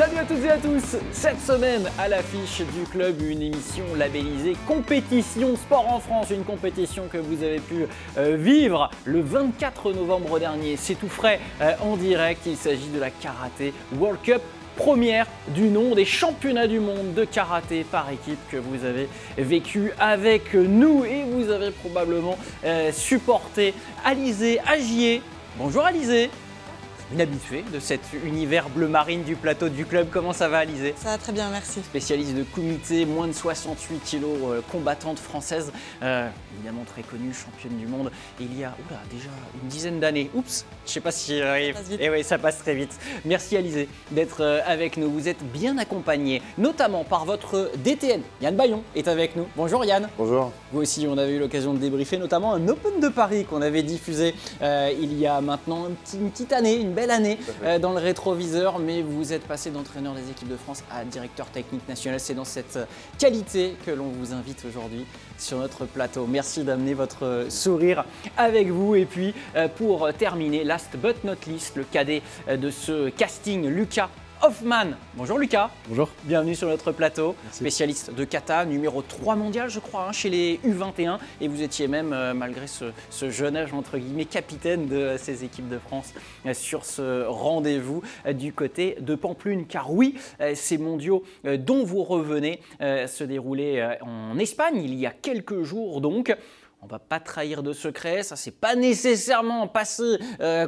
Salut à toutes et à tous. Cette semaine à l'affiche du club, une émission labellisée Compétition Sport en France, une compétition que vous avez pu vivre le 24 novembre dernier. C'est tout frais en direct, il s'agit de la Karaté World Cup, première du nom des championnats du monde de karaté par équipe que vous avez vécu avec nous et vous avez probablement supporté Alizé Agier. Bonjour Alizé. Une habituée de cet univers bleu marine du plateau du club. Comment ça va, Alizé? Ça va très bien, merci. Spécialiste de kumité, moins de 68 kilos, combattante française, évidemment très connue, championne du monde. Il y a déjà une dizaine d'années. Oups, je ne sais pas si j'y arrive. Et oui, ça passe très vite. Merci, Alizé, d'être avec nous. Vous êtes bien accompagné, notamment par votre DTN. Yann Bayon est avec nous. Bonjour Yann. Bonjour. Vous aussi, on avait eu l'occasion de débriefer, notamment un Open de Paris qu'on avait diffusé il y a maintenant une petite année, une belle année dans le rétroviseur, mais vous êtes passé d'entraîneur des équipes de France à directeur technique national. C'est dans cette qualité que l'on vous invite aujourd'hui sur notre plateau. Merci d'amener votre sourire avec vous. Et puis pour terminer, last but not least, le cadet de ce casting, Lucas Hoffman. Bonjour Lucas. Bonjour. Bienvenue sur notre plateau. Merci. Spécialiste de kata, numéro 3 mondial je crois, chez les U21. Et vous étiez même, malgré ce jeune âge entre guillemets, capitaine de ces équipes de France sur ce rendez-vous du côté de Pampelune. Car oui, ces mondiaux dont vous revenez se déroulaient en Espagne il y a quelques jours donc. On ne va pas trahir de secret, ça c'est pas nécessairement passé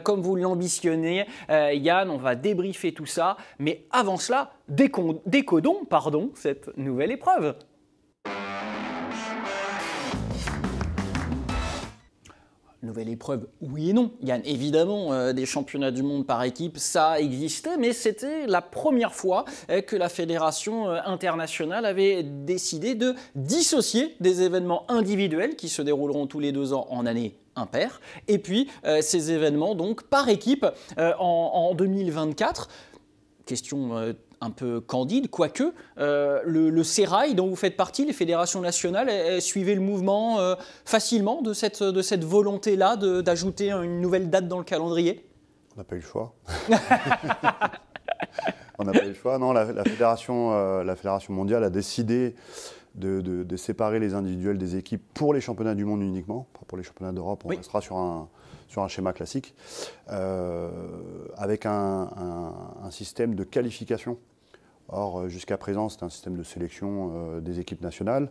comme vous l'ambitionnez. Yann, on va débriefer tout ça, mais avant cela, décodons cette nouvelle épreuve. Nouvelle épreuve, oui et non. Yann, évidemment, des championnats du monde par équipe, ça existait, mais c'était la première fois que la Fédération internationale avait décidé de dissocier des événements individuels qui se dérouleront tous les 2 ans en année impaire, et puis ces événements donc par équipe en 2024. Question un peu candide, quoique le CERAI dont vous faites partie, les fédérations nationales, suivaient le mouvement facilement de cette volonté-là d'ajouter une nouvelle date dans le calendrier? On n'a pas eu le choix. On n'a pas eu le choix. Non, la fédération mondiale a décidé de séparer les individuels des équipes pour les championnats du monde uniquement. Pour les championnats d'Europe, on restera sur un schéma classique, avec un système de qualification. Or, jusqu'à présent, c'est un système de sélection des équipes nationales.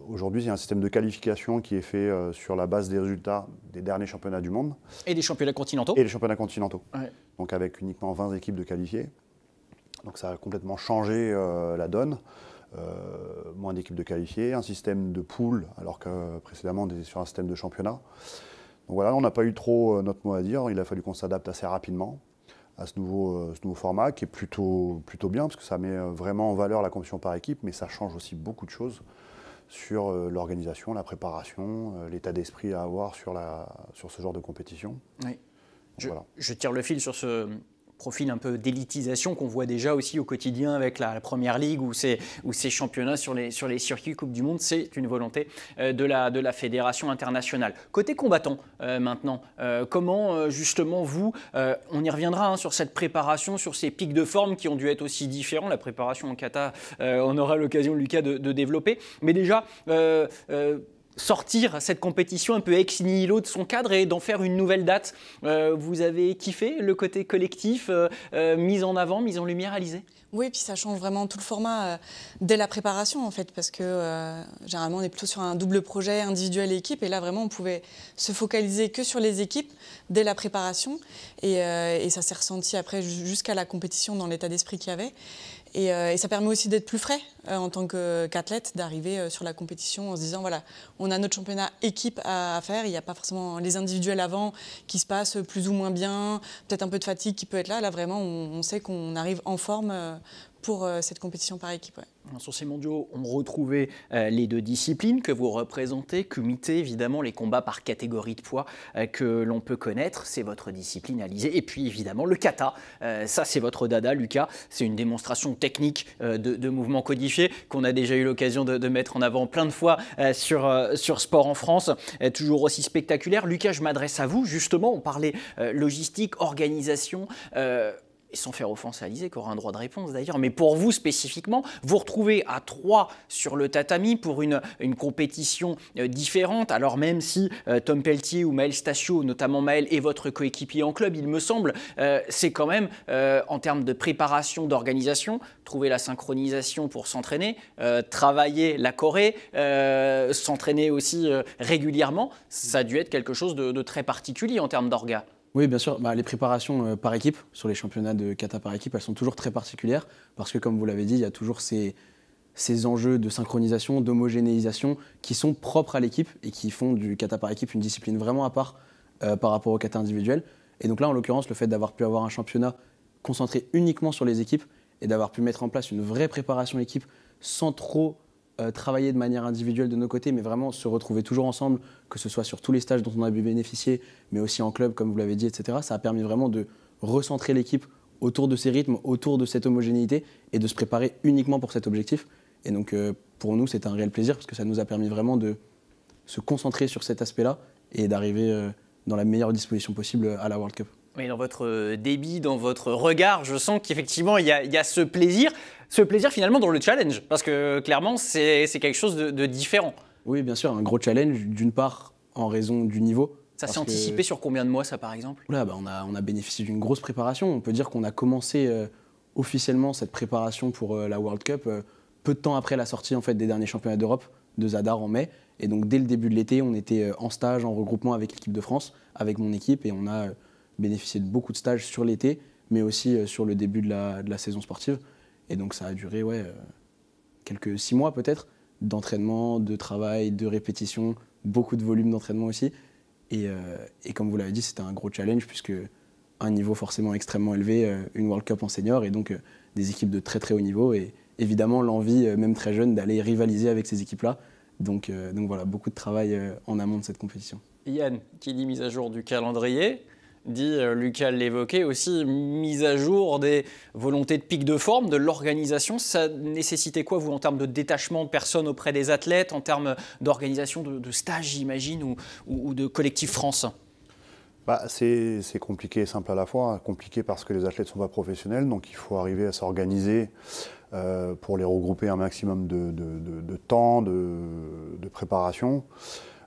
Aujourd'hui, il y a un système de qualification qui est fait sur la base des résultats des derniers championnats du monde. Et des championnats continentaux. Et les championnats continentaux. Ouais. Donc avec uniquement 20 équipes de qualifiées. Donc ça a complètement changé la donne. Moins d'équipes de qualifiées, un système de pool, alors que précédemment on était sur un système de championnat. Donc voilà, on n'a pas eu trop notre mot à dire. Il a fallu qu'on s'adapte assez rapidement à ce nouveau format qui est plutôt bien, parce que ça met vraiment en valeur la compétition par équipe, mais ça change aussi beaucoup de choses sur l'organisation, la préparation, l'état d'esprit à avoir sur ce genre de compétition. Oui. Voilà. Je tire le fil sur ce profil un peu d'élitisation qu'on voit déjà aussi au quotidien avec la Première Ligue ou ces championnats sur les circuits Coupe du Monde. C'est une volonté de la Fédération internationale. Côté combattant maintenant, comment justement vous, on y reviendra sur cette préparation, sur ces pics de forme qui ont dû être aussi différents. La préparation en kata, on aura l'occasion, Lucas, de développer. Mais déjà, sortir cette compétition un peu ex nihilo de son cadre et d'en faire une nouvelle date. Vous avez kiffé le côté collectif, mise en avant, mise en lumière, Alizé? Oui, puis ça change vraiment tout le format dès la préparation en fait, parce que généralement on est plutôt sur un double projet individuel et équipe, et là vraiment on pouvait se focaliser que sur les équipes dès la préparation, et ça s'est ressenti après jusqu'à la compétition dans l'état d'esprit qu'il y avait. Et ça permet aussi d'être plus frais en tant qu'athlète, d'arriver sur la compétition en se disant voilà, on a notre championnat équipe à faire, il n'y a pas forcément les individuels avant qui se passent plus ou moins bien, peut-être un peu de fatigue qui peut être là. Là vraiment, on sait qu'on arrive en forme pour cette compétition par équipe. Ouais. Sur ces mondiaux, on retrouvait les 2 disciplines que vous représentez, kumité, évidemment, les combats par catégorie de poids que l'on peut connaître, c'est votre discipline, Alizé. Et puis évidemment le kata, ça c'est votre dada, Lucas. C'est une démonstration technique de mouvements codifiés qu'on a déjà eu l'occasion de mettre en avant plein de fois sur Sport en France, toujours aussi spectaculaire. Lucas, je m'adresse à vous, justement, on parlait logistique, organisation. et sans faire offense à Alizé, qui aura un droit de réponse d'ailleurs, mais pour vous spécifiquement, vous retrouvez à 3 sur le tatami pour une compétition différente, alors même si Tom Pelletier ou Maël Stacio, notamment Maël, est votre coéquipier en club, il me semble, c'est quand même, en termes de préparation, d'organisation, trouver la synchronisation pour s'entraîner, travailler la choré, s'entraîner aussi régulièrement, ça a dû être quelque chose de très particulier en termes d'orga. Oui, bien sûr. Les préparations par équipe, sur les championnats de kata par équipe, elles sont toujours très particulières parce que, comme vous l'avez dit, il y a toujours ces enjeux de synchronisation, d'homogénéisation qui sont propres à l'équipe et qui font du kata par équipe une discipline vraiment à part par rapport au kata individuel. Et donc là, en l'occurrence, le fait d'avoir pu avoir un championnat concentré uniquement sur les équipes et d'avoir pu mettre en place une vraie préparation équipe sans trop travailler de manière individuelle de nos côtés, mais vraiment se retrouver toujours ensemble, que ce soit sur tous les stages dont on a pu bénéficier, mais aussi en club, comme vous l'avez dit, etc. Ça a permis vraiment de recentrer l'équipe autour de ces rythmes, autour de cette homogénéité, et de se préparer uniquement pour cet objectif. Et donc, pour nous, c'est un réel plaisir, parce que ça nous a permis vraiment de se concentrer sur cet aspect-là, et d'arriver dans la meilleure disposition possible à la World Cup. Oui, dans votre débit, dans votre regard, je sens qu'effectivement, il y a ce plaisir finalement dans le challenge, parce que clairement, c'est quelque chose de différent. Oui, bien sûr, un gros challenge, d'une part en raison du niveau. Ça s'est anticipé sur combien de mois, ça, par exemple ? Là, on a bénéficié d'une grosse préparation. On peut dire qu'on a commencé officiellement cette préparation pour la World Cup peu de temps après la sortie en fait, des derniers championnats d'Europe de Zadar en mai. Et donc, dès le début de l'été, on était en stage, en regroupement avec l'équipe de France, avec mon équipe, et on a bénéficié de beaucoup de stages sur l'été, mais aussi sur le début de la saison sportive. Et donc ça a duré quelques 6 mois peut-être, d'entraînement, de travail, de répétition, beaucoup de volume d'entraînement aussi. Et comme vous l'avez dit, c'était un gros challenge puisque un niveau forcément extrêmement élevé, une World Cup en senior et donc des équipes de très très haut niveau. Et évidemment l'envie, même très jeune, d'aller rivaliser avec ces équipes-là. Donc voilà, beaucoup de travail en amont de cette compétition. Yann, qui dit mise à jour du calendrier, dit, Lucas l'évoquait aussi, mise à jour des volontés de pic de forme, de l'organisation. Ça nécessitait quoi, vous, en termes de détachement de personnes auprès des athlètes, en termes d'organisation de stages, j'imagine, ou de collectif France ? C'est compliqué et simple à la fois. Compliqué parce que les athlètes ne sont pas professionnels, donc il faut arriver à s'organiser pour les regrouper un maximum de temps, de préparation.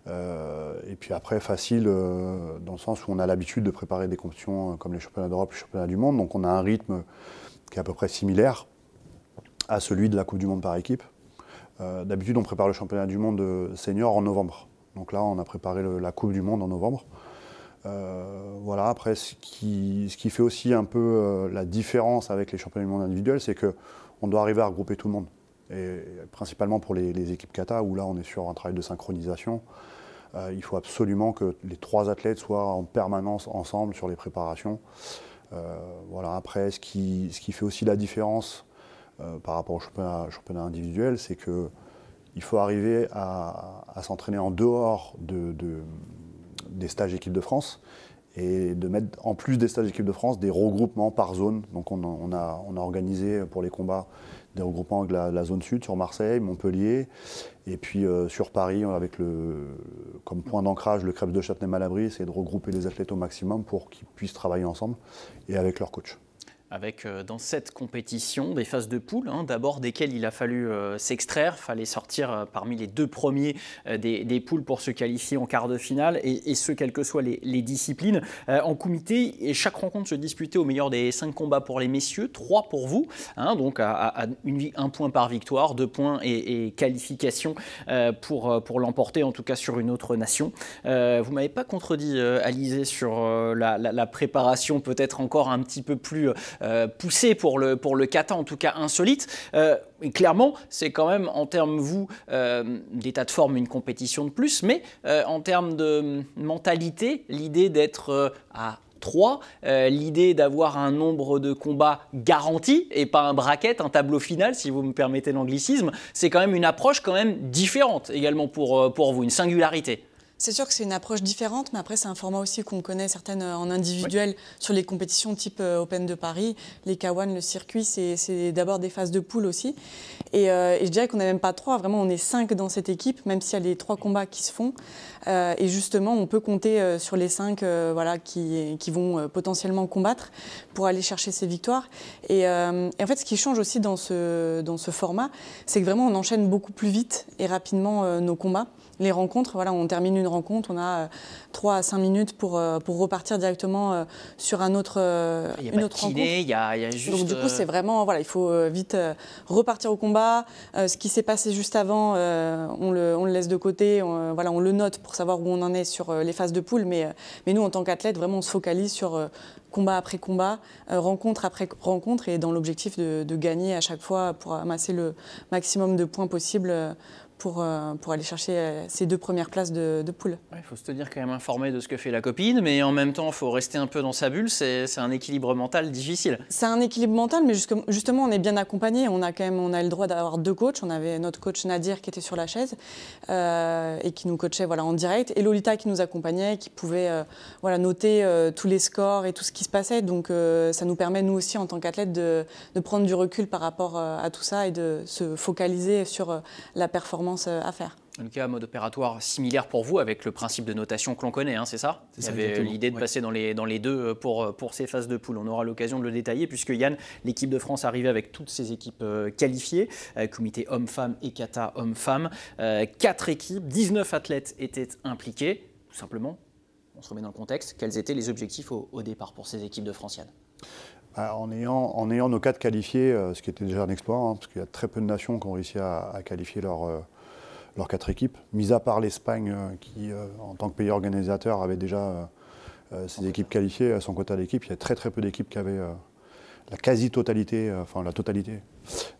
Et puis après, facile dans le sens où on a l'habitude de préparer des compétitions comme les championnats d'Europe, les championnats du monde. Donc on a un rythme qui est à peu près similaire à celui de la Coupe du Monde par équipe. D'habitude, on prépare le championnat du monde senior en novembre. Donc là, on a préparé la Coupe du Monde en novembre. Voilà, après, ce qui fait aussi un peu la différence avec les championnats du monde individuels, c'est qu'on doit arriver à regrouper tout le monde. Et principalement pour les équipes kata, où là, on est sur un travail de synchronisation. Il faut absolument que les 3 athlètes soient en permanence ensemble sur les préparations. Voilà. Après, ce qui fait aussi la différence par rapport au championnat individuel, c'est qu'il faut arriver à s'entraîner en dehors des stages équipe de France et de mettre en plus des stages équipe de France des regroupements par zone. Donc on a organisé pour les combats des regroupements avec la zone sud sur Marseille, Montpellier, et puis sur Paris avec comme point d'ancrage le Krebs de Châtenay-Malabry, c'est de regrouper les athlètes au maximum pour qu'ils puissent travailler ensemble et avec leur coach. Avec dans cette compétition des phases de poule, d'abord desquelles il a fallu s'extraire, il fallait sortir parmi les 2 premiers des poules pour se qualifier en quart de finale, et ce, quelles que soient les disciplines. En comité, et chaque rencontre se disputait au meilleur des 5 combats pour les messieurs, 3 pour vous, donc à 1 point par victoire, 2 points et qualification pour l'emporter, en tout cas sur une autre nation. Vous ne m'avez pas contredit, Alizé, sur la préparation peut-être encore un petit peu plus poussé pour le kata, en tout cas insolite. Et clairement, c'est quand même en termes, d'état de forme, une compétition de plus, mais en termes de mentalité, l'idée d'être à 3, l'idée d'avoir un nombre de combats garanti et pas un bracket, un tableau final, si vous me permettez l'anglicisme, c'est quand même une approche quand même différente également pour vous, une singularité. C'est sûr que c'est une approche différente, mais après c'est un format aussi qu'on connaît certaines en individuel sur les compétitions type Open de Paris, les K1, le circuit, c'est d'abord des phases de poule aussi. Et je dirais qu'on n'est même pas 3, vraiment on est 5 dans cette équipe, même s'il y a les 3 combats qui se font. Et justement, on peut compter sur les 5 voilà, qui vont potentiellement combattre pour aller chercher ces victoires. Et en fait, ce qui change aussi dans ce format, c'est que vraiment on enchaîne beaucoup plus vite et rapidement nos combats. Les rencontres, voilà, on termine une rencontre, on a 3 à 5 minutes pour repartir directement sur une autre rencontre. Il y a juste... Donc du coup, c'est vraiment, voilà, il faut vite repartir au combat. Ce qui s'est passé juste avant, on le laisse de côté, voilà, on le note pour savoir où on en est sur les phases de poule. Mais nous, en tant qu'athlètes, vraiment, on se focalise sur combat après combat, rencontre après rencontre, et dans l'objectif de gagner à chaque fois pour amasser le maximum de points possible pour aller chercher ces 2 premières places de poule. Il faut se tenir quand même informé de ce que fait la copine, mais en même temps, il faut rester un peu dans sa bulle. C'est un équilibre mental difficile. C'est un équilibre mental, mais justement, on est bien accompagné. On a le droit d'avoir 2 coachs. On avait notre coach Nadir qui était sur la chaise et qui nous coachait voilà, en direct, et Lolita qui nous accompagnait, qui pouvait voilà, noter tous les scores et tout ce qui se passait. Donc ça nous permet, nous aussi, en tant qu'athlètes, de prendre du recul par rapport à tout ça et de se focaliser sur la performance à faire. En tout cas, mode opératoire similaire pour vous avec le principe de notation que l'on connaît, hein, c'est ça? Il y avait l'idée de passer dans les 2 pour ces phases de poule. On aura l'occasion de le détailler puisque Yann, l'équipe de France arrivait avec toutes ses équipes qualifiées, comité homme-femme et kata homme-femme. 4 équipes, 19 athlètes étaient impliqués. Tout simplement, on se remet dans le contexte, quels étaient les objectifs au départ pour ces équipes de France, Yann? En ayant nos 4 qualifiés, ce qui était déjà un exploit, hein, parce qu'il y a très peu de nations qui ont réussi à qualifier leurs 4 équipes, mis à part l'Espagne qui, en tant que pays organisateur, avait déjà ses équipes qualifiées à son quota d'équipe. Il y a très peu d'équipes qui avaient la quasi-totalité, enfin la totalité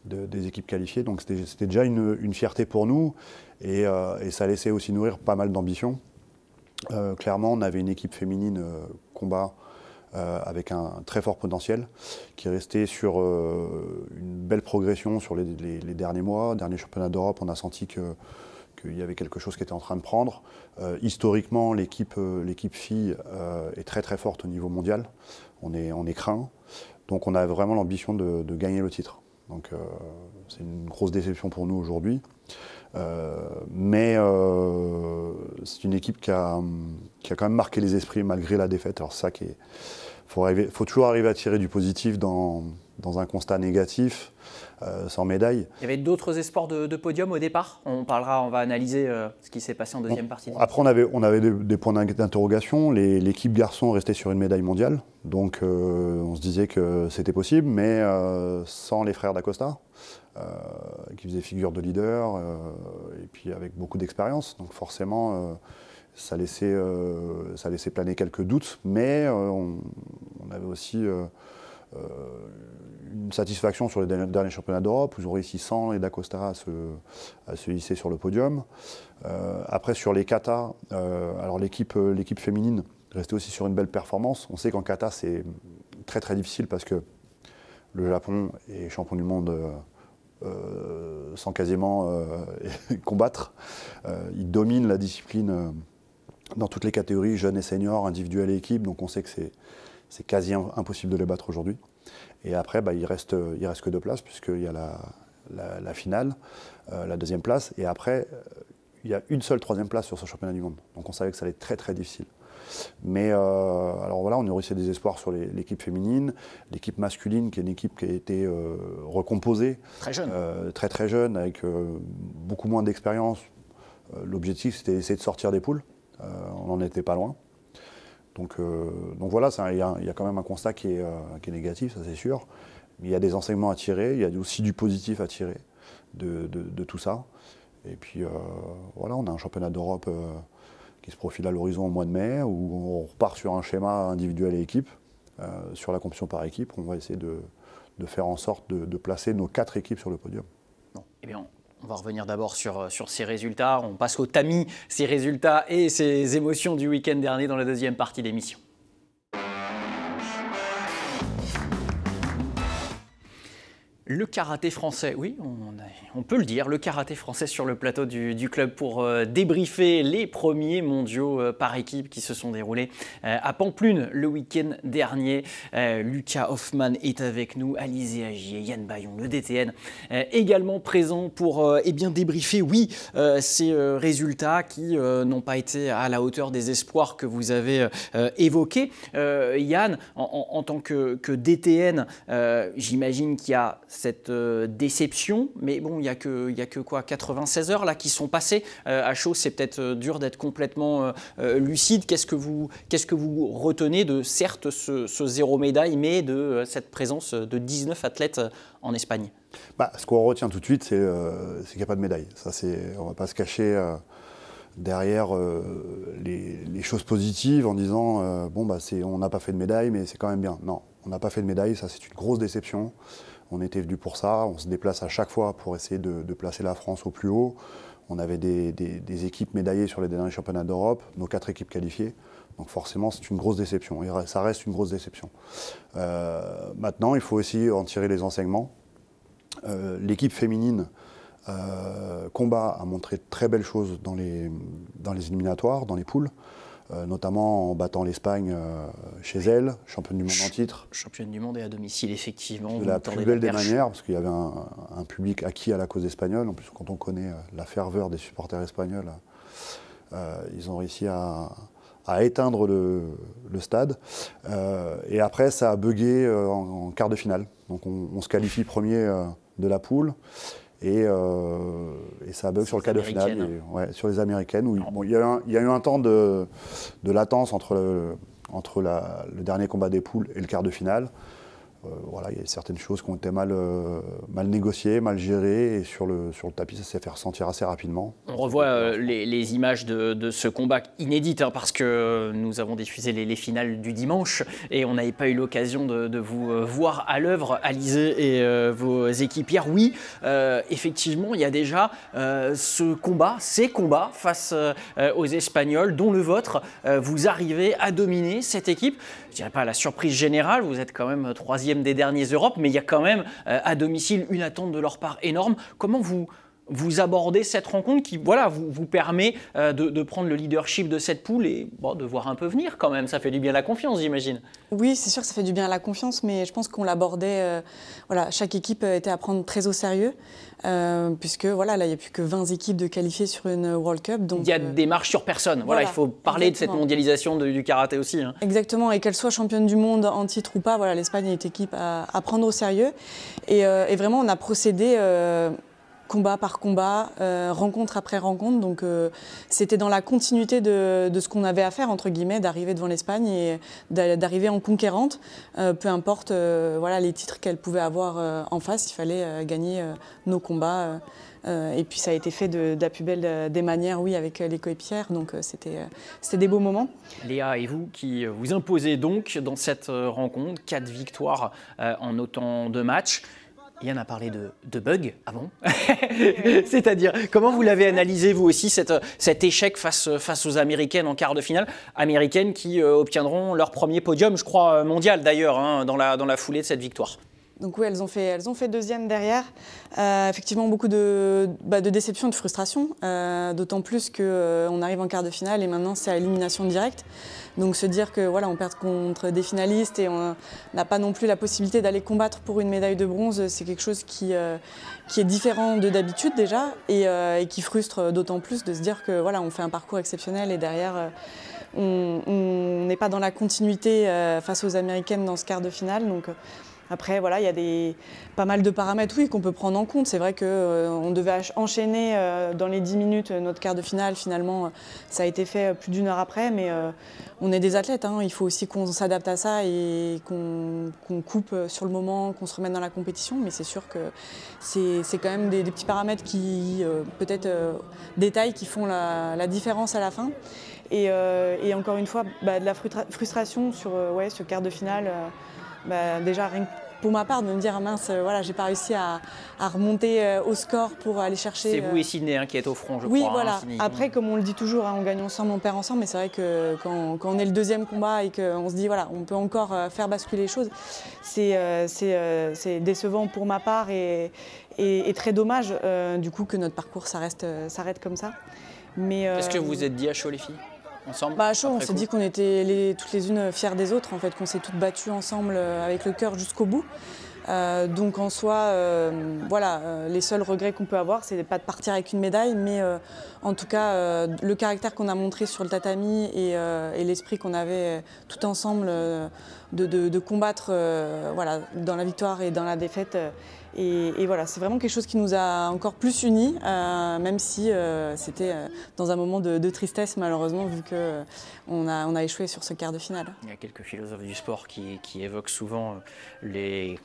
des équipes qualifiées. Donc c'était déjà une fierté pour nous et ça laissait aussi nourrir pas mal d'ambition. Clairement, on avait une équipe féminine combat avec un très fort potentiel, qui est resté sur une belle progression sur les derniers mois. Dernier championnat d'Europe, on a senti qu'il y avait quelque chose qui était en train de prendre. Historiquement, l'équipe filles est très forte au niveau mondial. On est craint. Donc on a vraiment l'ambition de gagner le titre. Donc c'est une grosse déception pour nous aujourd'hui. Mais c'est une équipe qui a quand même marqué les esprits malgré la défaite. Alors ça faut toujours arriver à tirer du positif dans un constat négatif, sans médaille. Il y avait d'autres espoirs de podium au départ. On va analyser ce qui s'est passé en deuxième partie. Après, on avait des points d'interrogation. L'équipe garçon restait sur une médaille mondiale. Donc on se disait que c'était possible, mais sans les frères d'Acosta, qui faisaient figure de leader, et puis avec beaucoup d'expérience. Donc forcément, ça laissait planer quelques doutes, mais on avait aussi une satisfaction sur les derniers championnats d'Europe, où ils ont réussi sans les d'Acosta à se hisser sur le podium. Après, sur les kata, alors l'équipe féminine restait aussi sur une belle performance. On sait qu'en kata, c'est très difficile parce que le Japon est champion du monde sans quasiment combattre. Ils dominent la discipline dans toutes les catégories, jeunes et seniors, individuels et équipes, donc on sait que c'est quasi impossible de les battre aujourd'hui. Et après, il reste que 2 places, puisqu'il y a la finale, la 2e place, et après, il y a une seule 3e place sur ce championnat du monde. Donc on savait que ça allait être très difficile. Mais alors voilà, on a réussi des espoirs sur l'équipe féminine, l'équipe masculine, qui est une équipe qui a été recomposée. Très jeune. Très jeune, avec beaucoup moins d'expérience. L'objectif, c'était d'essayer de sortir des poules. On n'en était pas loin. Donc voilà, il y a quand même un constat qui est négatif, ça c'est sûr. Mais il y a des enseignements à tirer, il y a aussi du positif à tirer de tout ça. Et puis voilà, on a un championnat d'Europe qui se profile à l'horizon au mois de mai, où on repart sur un schéma individuel et équipe. Sur la compétition par équipe, on va essayer de faire en sorte de placer nos 4 équipes sur le podium. Bon, eh bien, on va revenir d'abord sur ces résultats. On passe au tamis, ces résultats et ces émotions du week-end dernier dans la 2e partie d'émission. Le karaté français, oui, on peut le dire, le karaté français sur le plateau du club pour débriefer les premiers mondiaux par équipe qui se sont déroulés à Pampelune le week-end dernier. Lucas Hoffmann est avec nous, Alizé Agier, Yann Bayon, le DTN, également présent pour débriefer, ces résultats qui n'ont pas été à la hauteur des espoirs que vous avez évoqués. Yann, en tant que DTN, j'imagine qu'il y a cette déception, mais bon, il n'y a que quoi, 96 heures là qui sont passées. À chaud, c'est peut-être dur d'être complètement lucide. Qu'est-ce que vous retenez de, certes, ce zéro médaille, mais de cette présence de 19 athlètes en Espagne? Ce qu'on retient tout de suite, c'est qu'il n'y a pas de médaille. Ça, on ne va pas se cacher derrière les choses positives en disant on n'a pas fait de médaille, mais c'est quand même bien. Non, on n'a pas fait de médaille, ça c'est une grosse déception. On était venu pour ça, on se déplace à chaque fois pour essayer de placer la France au plus haut. On avait des équipes médaillées sur les derniers championnats d'Europe, nos 4 équipes qualifiées. Donc forcément, c'est une grosse déception. Et ça reste une grosse déception. Maintenant, il faut aussi en tirer les enseignements. L'équipe féminine combat a montré de très belles choses dans les éliminatoires, dans les poules. Notamment en battant l'Espagne chez elle, championne du monde en titre. Championne du monde et à domicile, effectivement. De la plus belle des manières, parce qu'il y avait un public acquis à la cause espagnole. En plus, quand on connaît la ferveur des supporters espagnols, ils ont réussi à éteindre le stade. Et après, ça a bugué en quart de finale. Donc on se qualifie premier de la poule. Et ça bug sur le quart de finale, sur les Américaines, où il y a eu un temps de latence entre le dernier combat des poules et le quart de finale. Il y a certaines choses qui ont été mal négociées, mal gérées, et sur le tapis, ça s'est fait ressentir assez rapidement. On revoit les images de ce combat inédit, parce que nous avons diffusé les finales du dimanche, et on n'avait pas eu l'occasion de vous voir à l'œuvre, Alizé et vos équipières. Oui, effectivement, il y a déjà ces combats face aux Espagnols, dont le vôtre. Vous arrivez à dominer cette équipe. Je ne dirais pas à la surprise générale, vous êtes quand même 3e des derniers Europes, mais il y a quand même à domicile une attente de leur part énorme. Comment vous abordez cette rencontre qui vous permet de prendre le leadership de cette poule et de voir un peu venir quand même? Ça fait du bien à la confiance, j'imagine. Oui, c'est sûr que ça fait du bien à la confiance, mais je pense qu'on l'abordait, chaque équipe était à prendre très au sérieux, puisque là, il n'y a plus que 20 équipes de qualifiées sur une World Cup. Donc, il y a des marches sur personne. Il faut parler exactement de cette mondialisation du karaté aussi. Exactement, et qu'elle soit championne du monde en titre ou pas, l'Espagne est une équipe à prendre au sérieux. Et vraiment, on a procédé combat par combat, rencontre après rencontre. Donc c'était dans la continuité de ce qu'on avait à faire, entre guillemets, d'arriver devant l'Espagne et d'arriver en conquérante. Peu importe les titres qu'elle pouvait avoir en face, il fallait gagner nos combats. Et puis ça a été fait de la plus belle des manières, avec les coéquipières. Donc c'était des beaux moments. Léa, et vous qui vous imposez donc dans cette rencontre, 4 victoires en autant de matchs. Yann a parlé de bug avant. C'est-à-dire, comment vous l'avez analysé, vous aussi, cet échec face aux Américaines en quart de finale? Américaines qui obtiendront leur premier podium, je crois, mondial d'ailleurs, dans la foulée de cette victoire. Donc oui, elles ont fait 2e derrière. Effectivement, beaucoup de déception et de frustration, d'autant plus qu'on arrive en quart de finale et maintenant c'est à élimination directe. Donc se dire que on perd contre des finalistes et on n'a pas non plus la possibilité d'aller combattre pour une médaille de bronze, c'est quelque chose qui est différent de d'habitude déjà et qui frustre d'autant plus de se dire que on fait un parcours exceptionnel et derrière on n'est pas dans la continuité face aux Américaines dans ce quart de finale. Donc, après, il y a pas mal de paramètres qu'on peut prendre en compte. C'est vrai qu'on devait enchaîner dans les 10 minutes notre quart de finale. Finalement, ça a été fait plus d'1 heure après. Mais on est des athlètes. Il faut aussi qu'on s'adapte à ça et qu'on coupe sur le moment, qu'on se remette dans la compétition. Mais c'est sûr que c'est quand même des petits paramètres qui, peut-être, détails qui font la différence à la fin. Et encore une fois, de la frustration sur ce quart de finale. Déjà, rien pour ma part, de me dire mince, voilà, j'ai pas réussi à remonter au score pour aller chercher. C'est vous et Sydney qui êtes au front, je oui, crois. voilà. Sydney. Après, comme on le dit toujours, on gagne ensemble, on perd ensemble. Mais c'est vrai que quand on est le deuxième combat et qu'on se dit voilà, on peut encore faire basculer les choses, c'est décevant pour ma part et très dommage du coup que notre parcours s'arrête comme ça. Qu'est-ce que vous vous êtes dit à chaud, les filles, ensemble? À chaud, on s'est dit qu'on était toutes les unes fières des autres, en fait, qu'on s'est toutes battues ensemble avec le cœur jusqu'au bout. Donc en soi, voilà, les seuls regrets qu'on peut avoir, c'est pas de partir avec une médaille, mais en tout cas, le caractère qu'on a montré sur le tatami et l'esprit qu'on avait tout ensemble de combattre voilà, dans la victoire et dans la défaite. Et voilà, c'est vraiment quelque chose qui nous a encore plus unis, même si c'était dans un moment de tristesse malheureusement, vu qu'on a échoué sur ce quart de finale. Il y a quelques philosophes du sport qui évoquent souvent les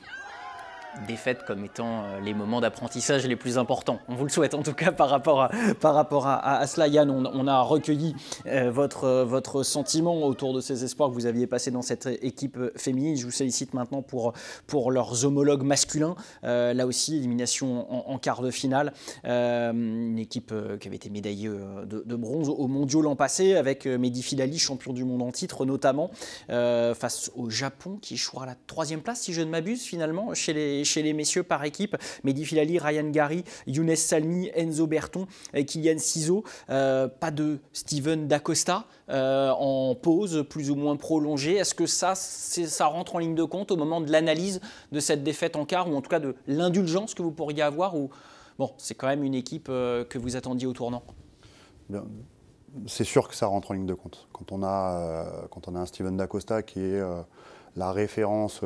défaites comme étant les moments d'apprentissage les plus importants. On vous le souhaite en tout cas par rapport à cela. Yann, on a recueilli votre sentiment autour de ces espoirs que vous aviez passés dans cette équipe féminine. Je vous sollicite maintenant pour leurs homologues masculins. Là aussi, élimination en quart de finale. Une équipe qui avait été médaillée de bronze aux mondiaux l'an passé, avec Mehdi Filali, champion du monde en titre notamment, face au Japon qui échouera à la 3e place, si je ne m'abuse, finalement, chez les messieurs par équipe. Mehdi Filali, Ryan Gary, Younes Salmi, Enzo Berton, Kylian Ciseaux. Pas de Steven Dacosta en pause plus ou moins prolongée. Est-ce que ça rentre en ligne de compte au moment de l'analyse de cette défaite en quart, ou en tout cas de l'indulgence que vous pourriez avoir, ou bon, c'est quand même une équipe que vous attendiez au tournant? C'est sûr que ça rentre en ligne de compte. Quand on a un Steven Dacosta qui est la référence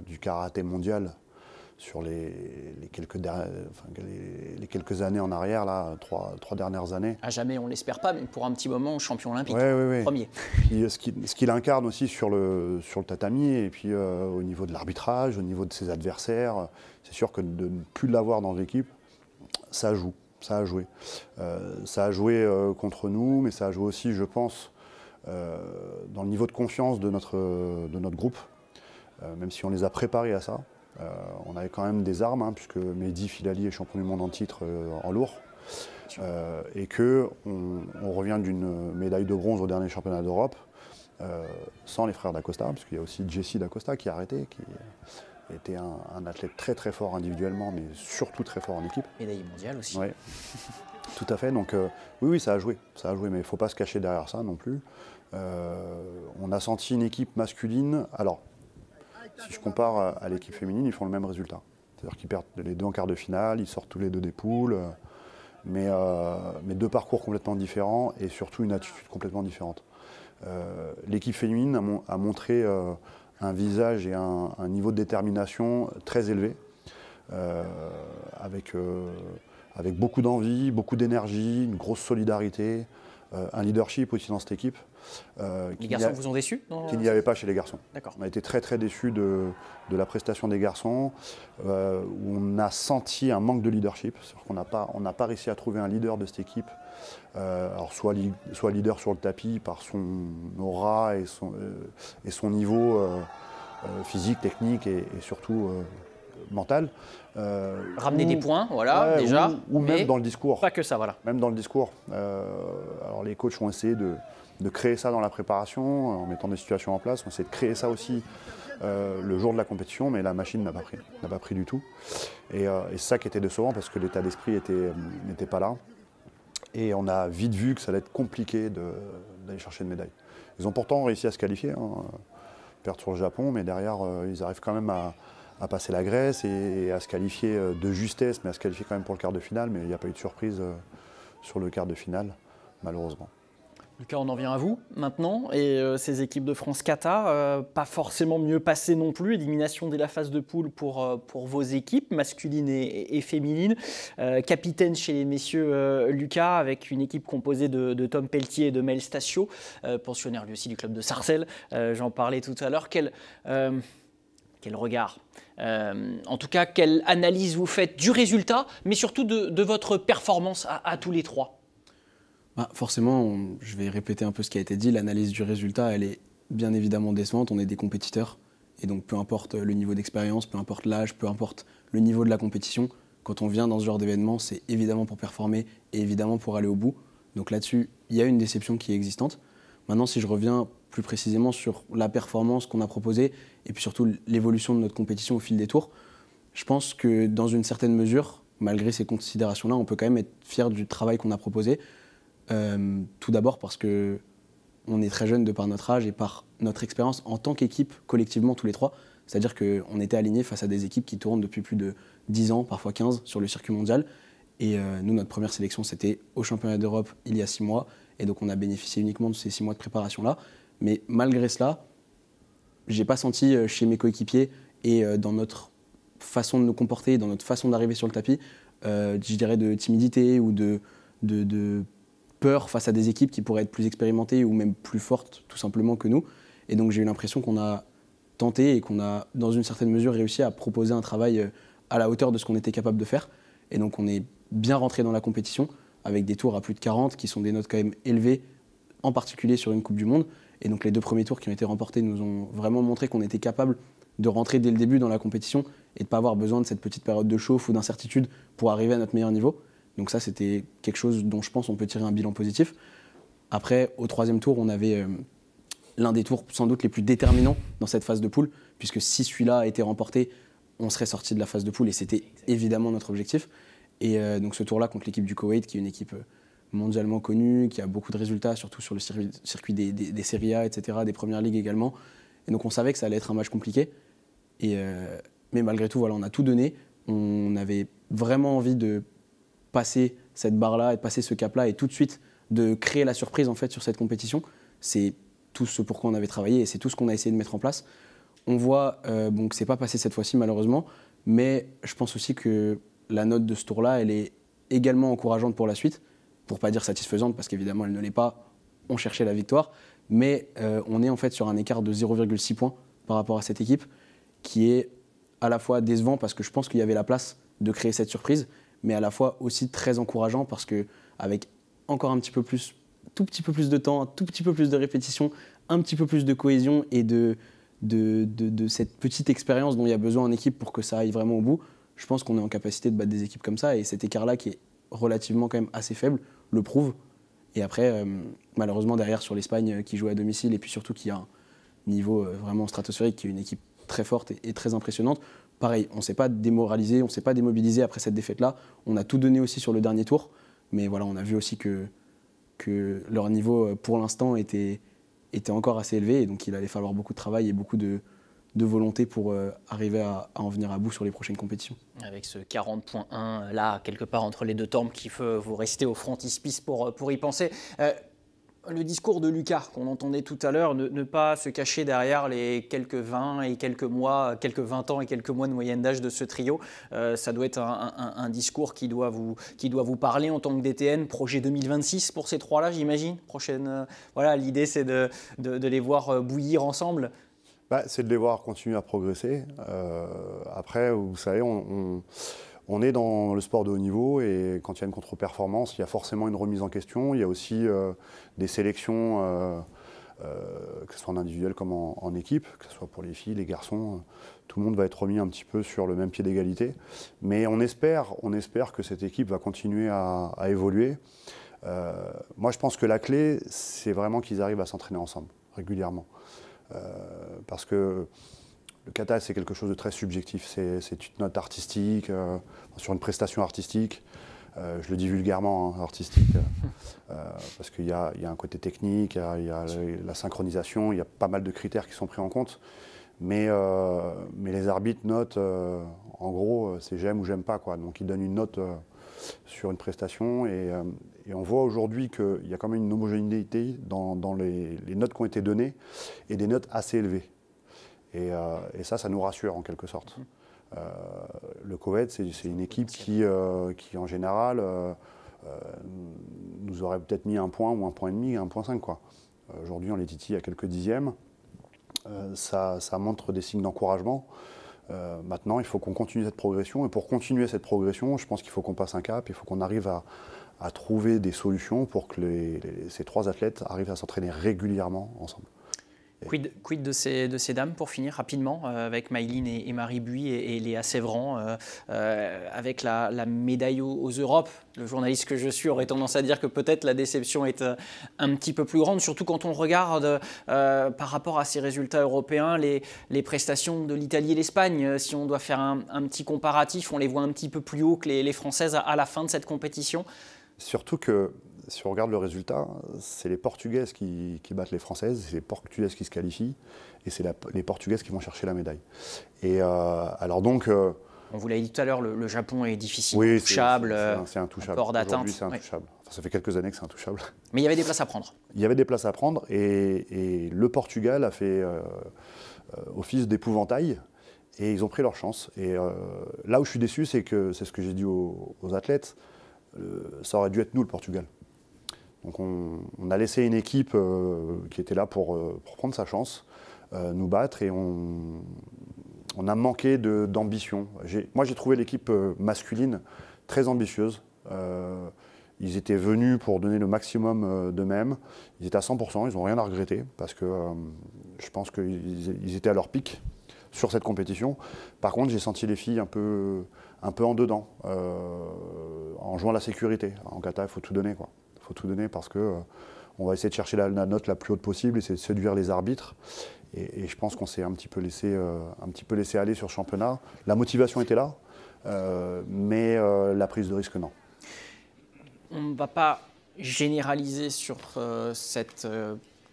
du karaté mondial sur les quelques années en arrière, là, trois dernières années. À jamais, on ne l'espère pas, mais pour un petit moment, champion olympique, oui. premier. Ce qu'il incarne aussi sur le tatami, et puis au niveau de l'arbitrage, au niveau de ses adversaires, c'est sûr que de ne plus l'avoir dans l'équipe, ça joue. Ça a joué. Ça a joué contre nous, mais ça a joué aussi, je pense, dans le niveau de confiance de notre groupe, même si on les a préparés à ça. On avait quand même des armes, puisque Mehdi Filali est champion du monde en titre en lourd, et qu'on revient d'une médaille de bronze au dernier championnat d'Europe, sans les frères Dacosta, parce qu'il y a aussi Jessie Dacosta qui a arrêté, qui était un athlète très très fort individuellement, mais surtout très fort en équipe. Médaille mondiale aussi. Oui, tout à fait. Donc oui, ça a joué, mais il ne faut pas se cacher derrière ça non plus. On a senti une équipe masculine. Alors, si je compare à l'équipe féminine, ils font le même résultat. C'est-à-dire qu'ils perdent les deux en quart de finale, ils sortent tous les deux des poules, mais deux parcours complètement différents et surtout une attitude complètement différente. L'équipe féminine a montré un visage et un niveau de détermination très élevé, avec beaucoup d'envie, beaucoup d'énergie, une grosse solidarité, un leadership aussi dans cette équipe. Les garçons vous ont déçus qu'il n'y avait pas chez les garçons. D'accord. On a été très très déçus de la prestation des garçons, où on a senti un manque de leadership. On n'a pas réussi à trouver un leader de cette équipe. Alors soit leader sur le tapis par son aura et son niveau physique, technique et surtout mental. Ramener des points, voilà, déjà. Ou même dans le discours. Pas que ça, voilà. Même dans le discours. Alors les coachs ont essayé de créer ça dans la préparation, en mettant des situations en place. On essaie de créer ça aussi le jour de la compétition, mais la machine n'a pas pris du tout. Et c'est ça qui était décevant, parce que l'état d'esprit n'était pas là. Et on a vite vu que ça allait être compliqué d'aller chercher une médaille. Ils ont pourtant réussi à se qualifier, perdre sur le Japon, mais derrière, ils arrivent quand même à passer la Grèce et à se qualifier de justesse, mais à se qualifier quand même pour le quart de finale. Mais il n'y a pas eu de surprise sur le quart de finale, malheureusement. Lucas, on en vient à vous maintenant, et ces équipes de France kata, pas forcément mieux passées non plus, élimination dès la phase de poule pour vos équipes masculines et féminines. Capitaine chez les messieurs Lucas, avec une équipe composée de Tom Pelletier et de Mel Stacio, pensionnaire lui aussi du club de Sarcelles, j'en parlais tout à l'heure. Quel regard, en tout cas, quelle analyse vous faites du résultat, mais surtout de votre performance à tous les trois? Forcément, je vais répéter un peu ce qui a été dit. L'analyse du résultat, elle est bien évidemment décevante. On est des compétiteurs Et donc peu importe le niveau d'expérience, peu importe l'âge, peu importe le niveau de la compétition, quand on vient dans ce genre d'événement, c'est évidemment pour performer et évidemment pour aller au bout. Donc là-dessus, il y a une déception qui est existante. Maintenant, si je reviens plus précisément sur la performance qu'on a proposée et puis surtout l'évolution de notre compétition au fil des tours, je pense que dans une certaine mesure, malgré ces considérations-là, on peut quand même être fier du travail qu'on a proposé. Tout d'abord parce qu'on est très jeune de par notre âge et par notre expérience en tant qu'équipe, collectivement tous les trois. C'est-à-dire qu'on était alignés face à des équipes qui tournent depuis plus de 10 ans, parfois 15, sur le circuit mondial. Et nous, notre première sélection, c'était au championnat d'Europe il y a 6 mois. Et donc on a bénéficié uniquement de ces 6 mois de préparation-là. Mais malgré cela, j'ai pas senti chez mes coéquipiers et dans notre façon de nous comporter, dans notre façon d'arriver sur le tapis, je dirais de timidité ou de peur face à des équipes qui pourraient être plus expérimentées ou même plus fortes tout simplement que nous. Et donc j'ai eu l'impression qu'on a tenté et qu'on a dans une certaine mesure réussi à proposer un travail à la hauteur de ce qu'on était capable de faire. Et donc on est bien rentré dans la compétition avec des tours à plus de 40 qui sont des notes quand même élevées, en particulier sur une Coupe du Monde. Et donc les 2 premiers tours qui ont été remportés nous ont vraiment montré qu'on était capable de rentrer dès le début dans la compétition et de ne pas avoir besoin de cette petite période de chauffe ou d'incertitude pour arriver à notre meilleur niveau. Donc ça, c'était quelque chose dont je pense on peut tirer un bilan positif. Après, au 3e tour, on avait l'un des tours sans doute les plus déterminants dans cette phase de poule, puisque si celui-là a été remporté, on serait sorti de la phase de poule et c'était évidemment notre objectif. Et donc ce tour-là contre l'équipe du Koweït, qui est une équipe mondialement connue, qui a beaucoup de résultats, surtout sur le circuit des Serie A, etc., des premières ligues également. Et donc on savait que ça allait être un match compliqué. Mais malgré tout, voilà, on a tout donné. On avait vraiment envie de passer cette barre-là et de passer ce cap-là et tout de suite de créer la surprise en fait, sur cette compétition. C'est tout ce pour quoi on avait travaillé et c'est tout ce qu'on a essayé de mettre en place. On voit bon, que ce n'est pas passé cette fois-ci malheureusement, mais je pense aussi que la note de ce tour-là, elle est également encourageante pour la suite, pour ne pas dire satisfaisante parce qu'évidemment elle ne l'est pas, on cherchait la victoire, mais on est en fait sur un écart de 0,6 points par rapport à cette équipe qui est à la fois décevant parce que je pense qu'il y avait la place de créer cette surprise, mais à la fois aussi très encourageant parce qu'avec encore un petit peu plus, tout petit peu plus de temps, un tout petit peu plus de répétition, un petit peu plus de cohésion et de cette petite expérience dont il y a besoin en équipe pour que ça aille vraiment au bout, je pense qu'on est en capacité de battre des équipes comme ça et cet écart-là qui est relativement quand même assez faible le prouve. Et après, malheureusement derrière sur l'Espagne qui joue à domicile et puis surtout qui a un niveau vraiment stratosphérique, qui est une équipe très forte et très impressionnante. Pareil, on ne s'est pas démoralisé, on ne s'est pas démobilisé après cette défaite-là. On a tout donné aussi sur le dernier tour, mais voilà, on a vu aussi que leur niveau pour l'instant était encore assez élevé et donc il allait falloir beaucoup de travail et beaucoup de volonté pour arriver à en venir à bout sur les prochaines compétitions. Avec ce 40.1 là, quelque part entre les deux tombes, qui peut vous rester au frontispice pour y penser. Le discours de Lucas qu'on entendait tout à l'heure, ne pas se cacher derrière les quelques 20 et quelques mois, quelques 20 ans et quelques mois de moyenne d'âge de ce trio, ça doit être un discours qui doit vous parler en tant que DTN. Projet 2026 pour ces trois-là, j'imagine. Voilà, l'idée c'est de les voir bouillir ensemble. C'est de les voir continuer à progresser. Après, vous savez, on est dans le sport de haut niveau et quand il y a une contre-performance, il y a forcément une remise en question. Il y a aussi des sélections, que ce soit en individuel comme en équipe, que ce soit pour les filles, les garçons. Tout le monde va être remis un petit peu sur le même pied d'égalité. Mais on espère que cette équipe va continuer à évoluer. Moi, je pense que la clé, c'est vraiment qu'ils arrivent à s'entraîner ensemble, régulièrement. Parce que le kata, c'est quelque chose de très subjectif. C'est une note artistique, sur une prestation artistique. Je le dis vulgairement, hein, artistique, parce qu'il y a un côté technique, il y a la synchronisation, il y a pas mal de critères qui sont pris en compte. Mais les arbitres notent, en gros, c'est j'aime ou j'aime pas, quoi. Donc ils donnent une note sur une prestation et on voit aujourd'hui qu'il y a quand même une homogénéité dans les notes qui ont été données et des notes assez élevées. Et ça nous rassure en quelque sorte. Le Koweït, c'est une équipe qui en général, nous aurait peut-être mis 1 point ou 1,5 points, 1,5 quoi. Aujourd'hui, on les titille à quelques dixièmes. Ça montre des signes d'encouragement. Maintenant, il faut qu'on continue cette progression. Et pour continuer cette progression, je pense qu'il faut qu'on passe un cap. Il faut qu'on arrive à trouver des solutions pour que ces 3 athlètes arrivent à s'entraîner régulièrement ensemble. Quid de ces dames, pour finir rapidement, avec Maëlyn et Marie Buis et Léa Sévran, avec la médaille aux Europes. Le journaliste que je suis aurait tendance à dire que peut-être la déception est un petit peu plus grande, surtout quand on regarde par rapport à ces résultats européens, les prestations de l'Italie et l'Espagne. Si on doit faire un petit comparatif, on les voit un petit peu plus haut que les Françaises à la fin de cette compétition. Surtout que, si on regarde le résultat, c'est les Portugaises qui battent les Françaises, c'est les Portugaises qui se qualifient, et c'est les Portugaises qui vont chercher la médaille. Et alors donc... on vous l'a dit tout à l'heure, le Japon est difficile, oui, intouchable, c'est intouchable. hors d'atteinte. Aujourd'hui, c'est intouchable. Oui. Enfin, ça fait quelques années que c'est intouchable. Mais il y avait des places à prendre. Il y avait des places à prendre, et le Portugal a fait office d'épouvantail, et ils ont pris leur chance. Et là où je suis déçu, c'est ce que j'ai dit aux athlètes, ça aurait dû être nous, le Portugal. Donc on a laissé une équipe qui était là pour prendre sa chance, nous battre, et on a manqué d'ambition. Moi, j'ai trouvé l'équipe masculine très ambitieuse. Ils étaient venus pour donner le maximum d'eux-mêmes. Ils étaient à 100%, ils n'ont rien à regretter, parce que je pense qu'ils étaient à leur pic sur cette compétition. Par contre, j'ai senti les filles un peu en dedans, en jouant la sécurité. En kata, il faut tout donner, quoi. Il faut tout donner parce que on va essayer de chercher la note la plus haute possible, essayer de séduire les arbitres. Et je pense qu'on s'est un petit peu laissé aller sur ce championnat. La motivation était là, mais la prise de risque, non. On ne va pas généraliser sur cette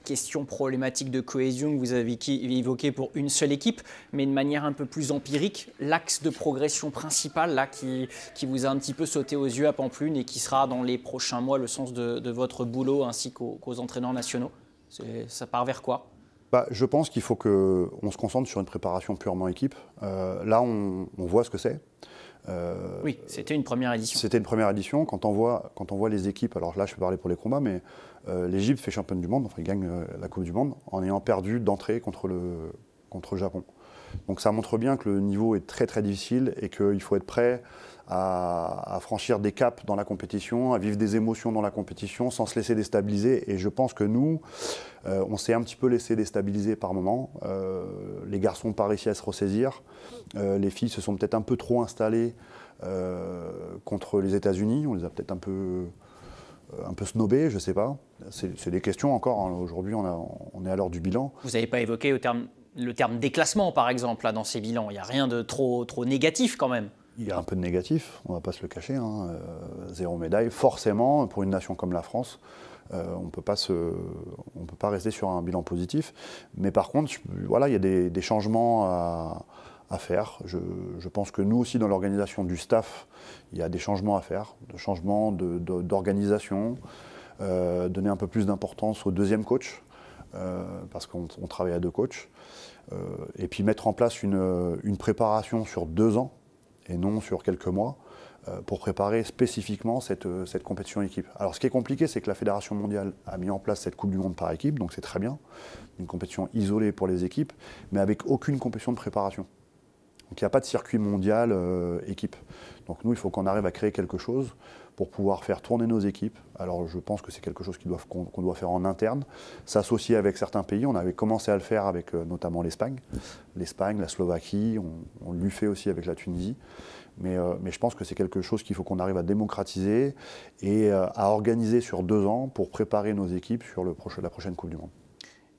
question problématique de cohésion que vous avez évoquée pour une seule équipe, mais de manière un peu plus empirique, l'axe de progression principal là, qui vous a un petit peu sauté aux yeux à Pampelune et qui sera dans les prochains mois le sens de votre boulot ainsi qu'aux entraîneurs nationaux, ça part vers quoi ? Je pense qu'il faut qu'on se concentre sur une préparation purement équipe. Là, on voit ce que c'est. Oui, c'était une première édition. C'était une première édition. Quand on voit les équipes, alors là je peux parler pour les combats, mais l'Égypte fait championne du monde, enfin ils gagnent la Coupe du Monde en ayant perdu d'entrée contre le Japon. Donc ça montre bien que le niveau est très très difficile et qu'il faut être prêt à franchir des caps dans la compétition, à vivre des émotions dans la compétition sans se laisser déstabiliser. Et je pense que nous, on s'est un petit peu laissé déstabiliser par moments. Les garçons n'ont pas réussi à se ressaisir. Les filles se sont peut-être un peu trop installées contre les États-Unis. On les a peut-être un peu snobés, je ne sais pas. C'est des questions encore, hein. Aujourd'hui, on est à l'heure du bilan. Vous n'avez pas évoqué le terme déclassement, par exemple, là, dans ces bilans. Il n'y a rien de trop négatif quand même. Il y a un peu de négatif, on ne va pas se le cacher. 0 médaille, forcément, pour une nation comme la France, on ne peut pas rester sur un bilan positif. Mais par contre, voilà, il y a des changements à faire. Je pense que nous aussi, dans l'organisation du staff, il y a des changements à faire, des changements d'organisation, donner un peu plus d'importance au deuxième coach, parce qu'on travaille à 2 coachs, et puis mettre en place une préparation sur 2 ans, et non sur quelques mois, pour préparer spécifiquement cette compétition équipe. Alors ce qui est compliqué, c'est que la Fédération mondiale a mis en place cette Coupe du Monde par équipe, donc c'est très bien, une compétition isolée pour les équipes, mais avec aucune compétition de préparation. Donc il n'y a pas de circuit mondial équipe. Donc nous, il faut qu'on arrive à créer quelque chose pour pouvoir faire tourner nos équipes. Alors je pense que c'est quelque chose qu'on doit faire en interne, s'associer avec certains pays. On avait commencé à le faire avec notamment l'Espagne, la Slovaquie, on le fait aussi avec la Tunisie. Mais je pense que c'est quelque chose qu'il faut qu'on arrive à démocratiser et à organiser sur 2 ans pour préparer nos équipes sur la prochaine Coupe du Monde.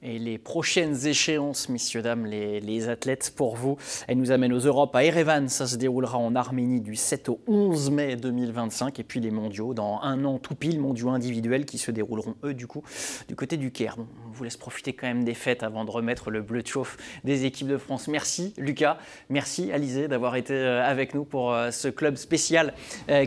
Et les prochaines échéances, messieurs, dames, les athlètes pour vous, elles nous amènent aux Europes à Erevan. Ça se déroulera en Arménie du 7 au 11 mai 2025. Et puis les mondiaux dans 1 an tout pile, mondiaux individuels qui se dérouleront, eux, du coup, du côté du Caire. Bon, on vous laisse profiter quand même des fêtes avant de remettre le bleu de chauffe des équipes de France. Merci Lucas, merci Alizé d'avoir été avec nous pour ce club spécial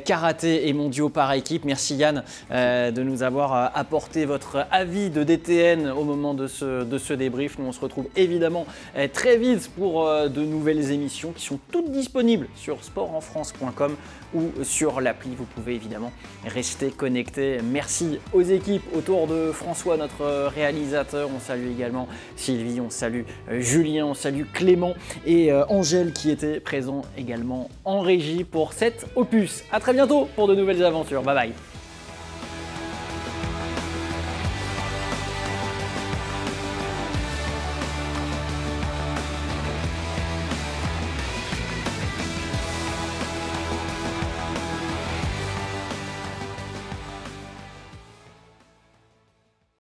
karaté et mondiaux par équipe. Merci Yann de nous avoir apporté votre avis de DTN au moment de ce débrief. Nous on se retrouve évidemment très vite pour de nouvelles émissions qui sont toutes disponibles sur sportenfrance.com ou sur l'appli. Vous pouvez évidemment rester connectés. Merci aux équipes autour de François, notre réalisateur. On salue également Sylvie, on salue Julien, on salue Clément et Angèle qui étaient présents également en régie pour cet opus. À très bientôt pour de nouvelles aventures. Bye bye.